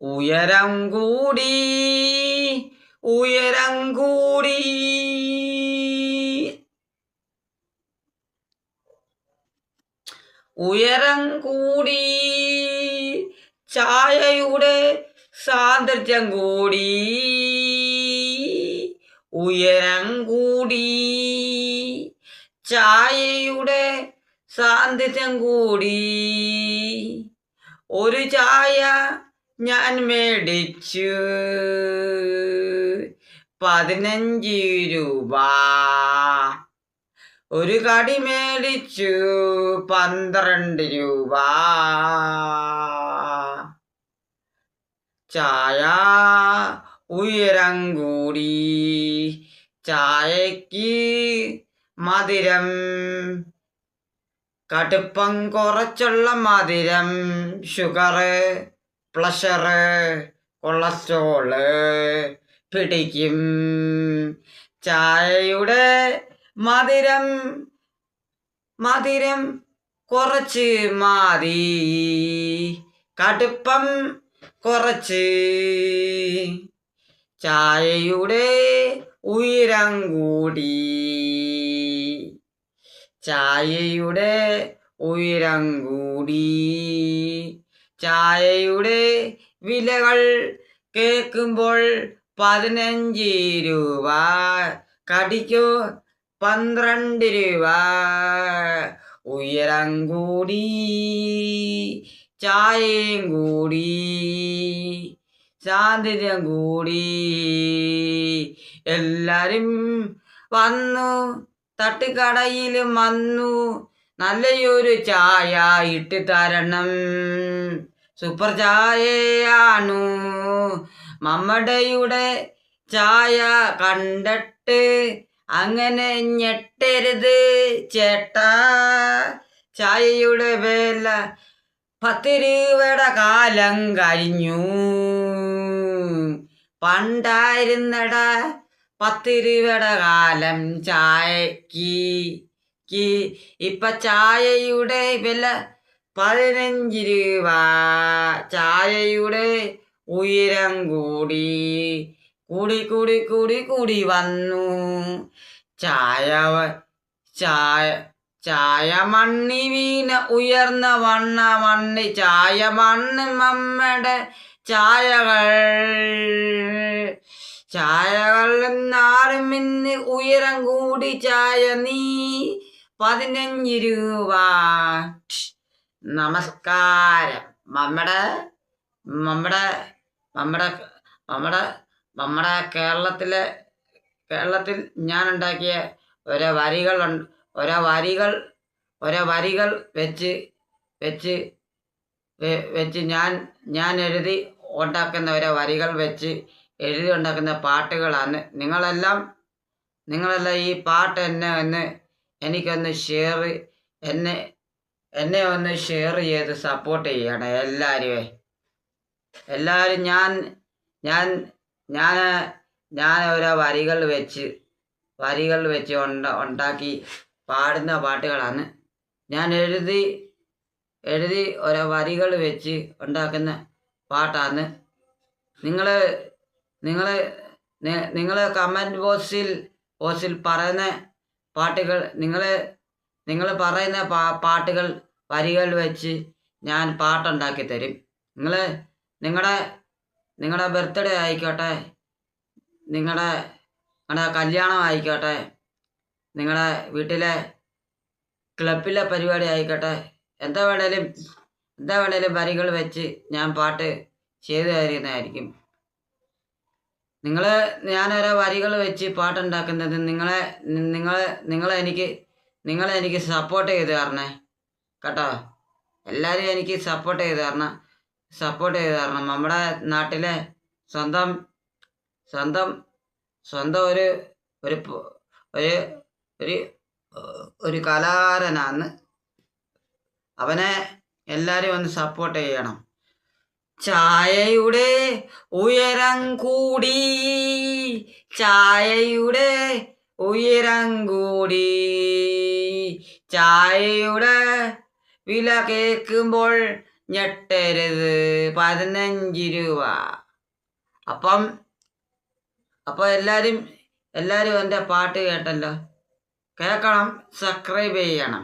ഉയരം കൂടി ഉയരം കൂടി ഉയരം കൂടി ചായയുടെ സാന്ദ്രത്യം കൂടി ഉയരം കൂടി ചായയുടെ സാന്ദ്രത്യം കൂടി ഒരു ചായ ഞാൻ മേടിച്ചു 15 രൂപ ഒരു കടി മേടിച്ചു 12 രൂപ ചായ ഉയരം കൂടി ചായക്ക് മധുരം കടുപ്പം കുറച്ചുള്ള മധുരം ഷുഗർ പ്രഷർ കൊളസ്ട്രോള് പിടിക്കും ചായയുടെ മധുരം കുറച്ച് മതി കടുപ്പം കുറച്ച് ചായയുടെ ഉയരം കൂടി ചായയുടെ ഉയരം കൂടി ചായയുടെ വിലകൾ കേൾക്കുമ്പോൾ 15 രൂപ കടിക്കോ 12 രൂപ ഉയരം കൂടി ചായയും കൂടി സാന്ദ്രതയും കൂടി എല്ലാരും വന്നു തട്ടുകടയിലും വന്നു നല്ലൊരു ചായ ഇട്ട് തരണം സൂപ്പർ ചായയാണു മമ്മടയുടെ ചായ കണ്ടിട്ട് അങ്ങനെ ഞെട്ടരുത് ചേട്ടാ ചായയുടെ വില 10 രൂപയുടെ കാലം കഴിഞ്ഞു പണ്ടായിരുന്നടാ 10 രൂപയുടെ കാലം ചായക്ക് ഇപ്പൊ ചായയുടെ വില 15 രൂപ ചായയുടെ ഉയരം കൂടി കൂടി കൂടി കൂടി കൂടി വന്നു ചായ മണ്ണി വീണ ഉയർന്ന വണ്ണ മണ്ണി ചായ മണ്ണ് മമ്മയുടെ ചായകൾ എന്നാലും ഇന്ന് ഉയരം കൂടി ചായ നീ 15 രൂപ നമസ്കാരം നമ്മുടെ കേരളത്തിൽ ഞാൻ ഉണ്ടാക്കിയ ഓരോ വരികൾ വെച്ച് ഞാൻ എഴുതി ഉണ്ടാക്കുന്ന ഓരോ വരികൾ വെച്ച് എഴുതി ഉണ്ടാക്കുന്ന പാട്ടുകളാണ് നിങ്ങളെല്ലാം ഈ പാട്ട് എനിക്കൊന്ന് എന്നെ ഒന്ന് ഷെയർ ചെയ്ത് സപ്പോർട്ട് ചെയ്യണം എല്ലാവരും ഞാൻ ഓരോ വരികൾ വെച്ച് ഉണ്ടാക്കി പാടുന്ന പാട്ടുകളാണ് ഞാൻ എഴുതി ഓരോ വരികൾ വെച്ച് ഉണ്ടാക്കുന്ന പാട്ടാണ് നിങ്ങൾ കമൻറ്റ് ബോക്സിൽ പറയുന്ന പാട്ടുകൾ നിങ്ങൾ പറയുന്ന പാട്ടുകൾ വരികൾ വെച്ച് ഞാൻ പാട്ടുണ്ടാക്കി തരും നിങ്ങളുടെ ബർത്ത്ഡേ ആയിക്കോട്ടെ നിങ്ങളുടെ കല്യാണം ആയിക്കോട്ടെ നിങ്ങളുടെ വീട്ടിലെ ക്ലബിലെ പരിപാടി ആയിക്കോട്ടെ എന്താ വേണേലും വരികൾ വെച്ച് ഞാൻ പാട്ട് ചെയ്തു തരുന്നതായിരിക്കും ഞാനോരോ വരികൾ വെച്ച് പാട്ടുണ്ടാക്കുന്നത് നിങ്ങളെനിക്ക് സപ്പോർട്ട് ചെയ്ത് തരണേ കേട്ടോ എല്ലാവരും എനിക്ക് സപ്പോർട്ട് ചെയ്ത് തരണം നമ്മുടെ നാട്ടിലെ സ്വന്തം ഒരു കലാകാരനാണ് അവനെ എല്ലാവരും ഒന്ന് സപ്പോർട്ട് ചെയ്യണം ചായയുടെ ഉയരം കൂടി ചായയുടെ ഉയരം കൂടി ചായയുടെ വില കേൾക്കുമ്പോൾ ഞെട്ടരുത് 15 രൂപ. അപ്പം എല്ലാവരും എൻ്റെ പാട്ട് കേട്ടല്ലോ, കേൾക്കണം, സബ്സ്ക്രൈബ് ചെയ്യണം.